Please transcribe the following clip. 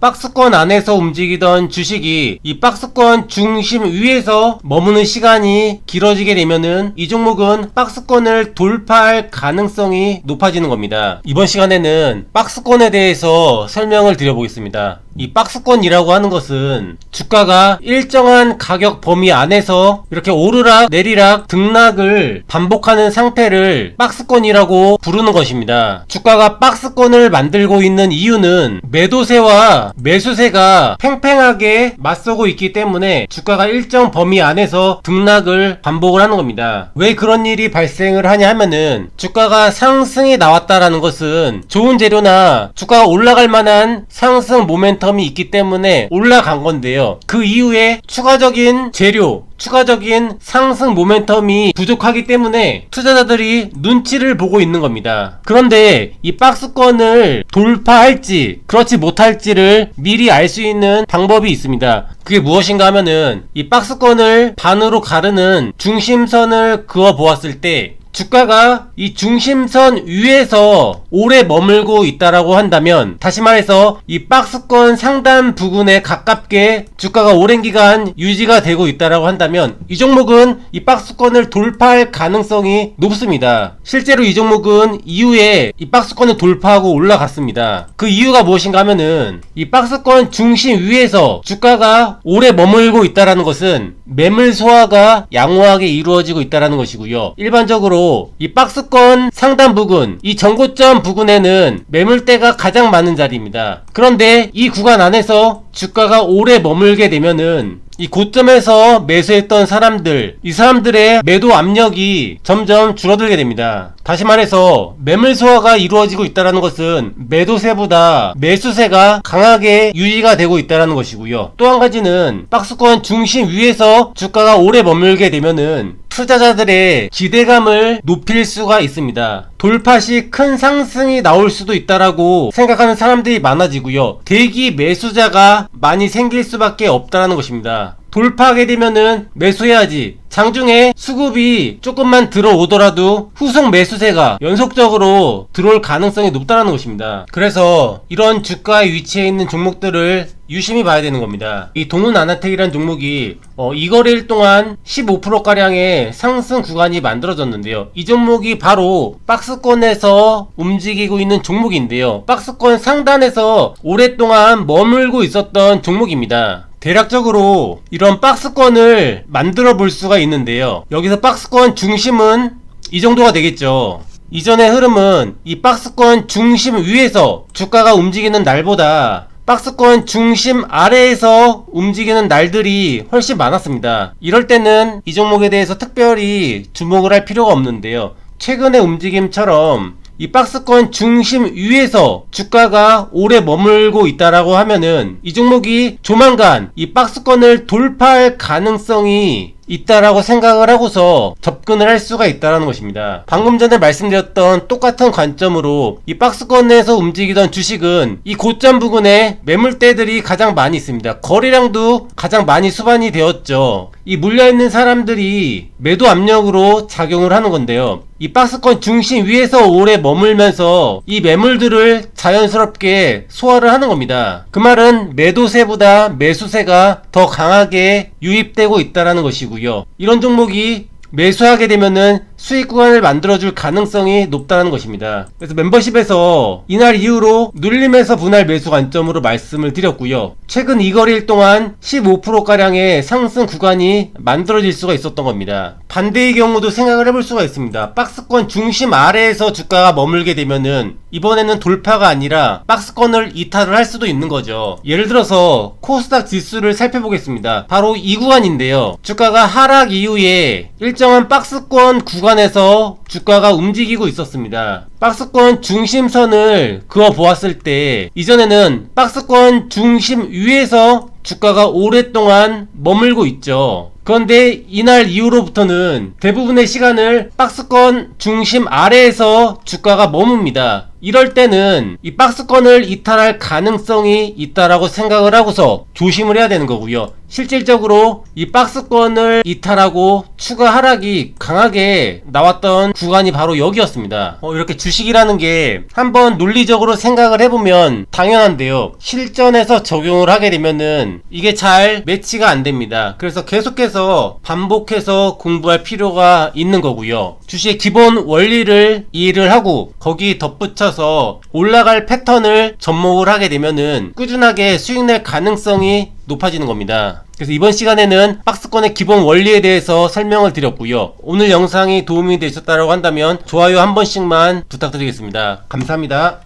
박스권 안에서 움직이던 주식이 이 박스권 중심 위에서 머무는 시간이 길어지게 되면은 이 종목은 박스권을 돌파할 가능성이 높아지는 겁니다. 이번 시간에는 박스권에 대해서 설명을 드려보겠습니다. 이 박스권이라고 하는 것은 주가가 일정한 가격 범위 안에서 이렇게 오르락 내리락 등락을 반복하는 상태를 박스권이라고 부르는 것입니다. 주가가 박스권을 만들고 있는 이유는 매도세와 매수세가 팽팽하게 맞서고 있기 때문에 주가가 일정 범위 안에서 등락을 반복을 하는 겁니다. 왜 그런 일이 발생을 하냐 하면은 주가가 상승이 나왔다라는 것은 좋은 재료나 주가가 올라갈 만한 상승 모멘텀이 있기 때문에 올라간 건데요. 그 이후에 추가적인 재료, 추가적인 상승 모멘텀이 부족하기 때문에 투자자들이 눈치를 보고 있는 겁니다. 그런데 이 박스권을 돌파할지 그렇지 못할지를 미리 알 수 있는 방법이 있습니다. 그게 무엇인가 하면은 이 박스권을 반으로 가르는 중심선을 그어 보았을 때 주가가 이 중심선 위에서 오래 머물고 있다라고 한다면, 다시 말해서 이 박스권 상단 부근에 가깝게 주가가 오랜 기간 유지가 되고 있다라고 한다면 이 종목은 이 박스권을 돌파할 가능성이 높습니다. 실제로 이 종목은 이후에 이 박스권을 돌파하고 올라갔습니다. 그 이유가 무엇인가 하면은 이 박스권 중심 위에서 주가가 오래 머물고 있다라는 것은 매물 소화가 양호하게 이루어지고 있다라는 것이고요. 일반적으로 이 박스권 상단 부근, 이 전고점 부근에는 매물대가 가장 많은 자리입니다. 그런데 이 구간 안에서 주가가 오래 머물게 되면은 이 고점에서 매수했던 사람들, 이 사람들의 매도 압력이 점점 줄어들게 됩니다. 다시 말해서 매물 소화가 이루어지고 있다는 것은 매도세보다 매수세가 강하게 유지가 되고 있다는 것이고요. 또 한 가지는 박스권 중심 위에서 주가가 오래 머물게 되면은 투자자들의 기대감을 높일 수가 있습니다. 돌파 시 큰 상승이 나올 수도 있다라고 생각하는 사람들이 많아지고요. 대기 매수자가 많이 생길 수밖에 없다는 것입니다. 돌파하게 되면은 매수해야지. 장중에 수급이 조금만 들어오더라도 후속 매수세가 연속적으로 들어올 가능성이 높다는 것입니다. 그래서 이런 주가의 위치에 있는 종목들을 유심히 봐야 되는 겁니다. 이 동훈아나텍이라는 종목이 이 거래일 동안 15%가량의 상승 구간이 만들어졌는데요. 이 종목이 바로 박스권에서 움직이고 있는 종목인데요. 박스권 상단에서 오랫동안 머물고 있었던 종목입니다. 대략적으로 이런 박스권을 만들어 볼 수가 있는데요. 여기서 박스권 중심은 이 정도가 되겠죠. 이전의 흐름은 이 박스권 중심 위에서 주가가 움직이는 날보다 박스권 중심 아래에서 움직이는 날들이 훨씬 많았습니다. 이럴 때는 이 종목에 대해서 특별히 주목을 할 필요가 없는데요. 최근의 움직임처럼 이 박스권 중심 위에서 주가가 오래 머물고 있다라고 하면은 이 종목이 조만간 이 박스권을 돌파할 가능성이 있다라고 생각을 하고서 접근을 할 수가 있다라는 것입니다. 방금 전에 말씀드렸던 똑같은 관점으로 이 박스권에서 움직이던 주식은 이 고점 부근에 매물대들이 가장 많이 있습니다. 거래량도 가장 많이 수반이 되었죠. 이 물려있는 사람들이 매도 압력으로 작용을 하는 건데요. 이 박스권 중심 위에서 오래 머물면서 이 매물들을 자연스럽게 소화를 하는 겁니다. 그 말은 매도세보다 매수세가 더 강하게 유입되고 있다는 것이고요. 이런 종목이 매수하게 되면은 수익 구간을 만들어줄 가능성이 높다는 것입니다. 그래서 멤버십에서 이날 이후로 눌림에서 분할 매수 관점으로 말씀을 드렸고요. 최근 이 거래일 동안 15%가량의 상승 구간이 만들어질 수가 있었던 겁니다. 반대의 경우도 생각을 해볼 수가 있습니다. 박스권 중심 아래에서 주가가 머물게 되면은 이번에는 돌파가 아니라 박스권을 이탈을 할 수도 있는 거죠. 예를 들어서 코스닥 지수를 살펴보겠습니다. 바로 이 구간인데요. 주가가 하락 이후에 일정한 박스권 구간에서 주가가 움직이고 있었습니다. 박스권 중심선을 그어 보았을 때 이전에는 박스권 중심 위에서 주가가 오랫동안 머물고 있죠. 그런데 이날 이후로부터는 대부분의 시간을 박스권 중심 아래에서 주가가 머뭅니다. 이럴 때는 이 박스권을 이탈할 가능성이 있다라고 생각을 하고서 조심을 해야 되는 거고요. 실질적으로 이 박스권을 이탈하고 추가 하락이 강하게 나왔던 구간이 바로 여기였습니다. 이렇게 주식이라는 게 한번 논리적으로 생각을 해보면 당연한데요, 실전에서 적용을 하게 되면은 이게 잘 매치가 안 됩니다. 그래서 계속해서 반복해서 공부할 필요가 있는 거고요. 주식의 기본 원리를 이해를 하고 거기 덧붙여서 올라갈 패턴을 접목을 하게 되면은 꾸준하게 수익 낼 가능성이 높아지는 겁니다. 그래서 이번 시간에는 박스권의 기본 원리에 대해서 설명을 드렸고요. 오늘 영상이 도움이 되셨다고 한다면 좋아요 한 번씩만 부탁드리겠습니다. 감사합니다.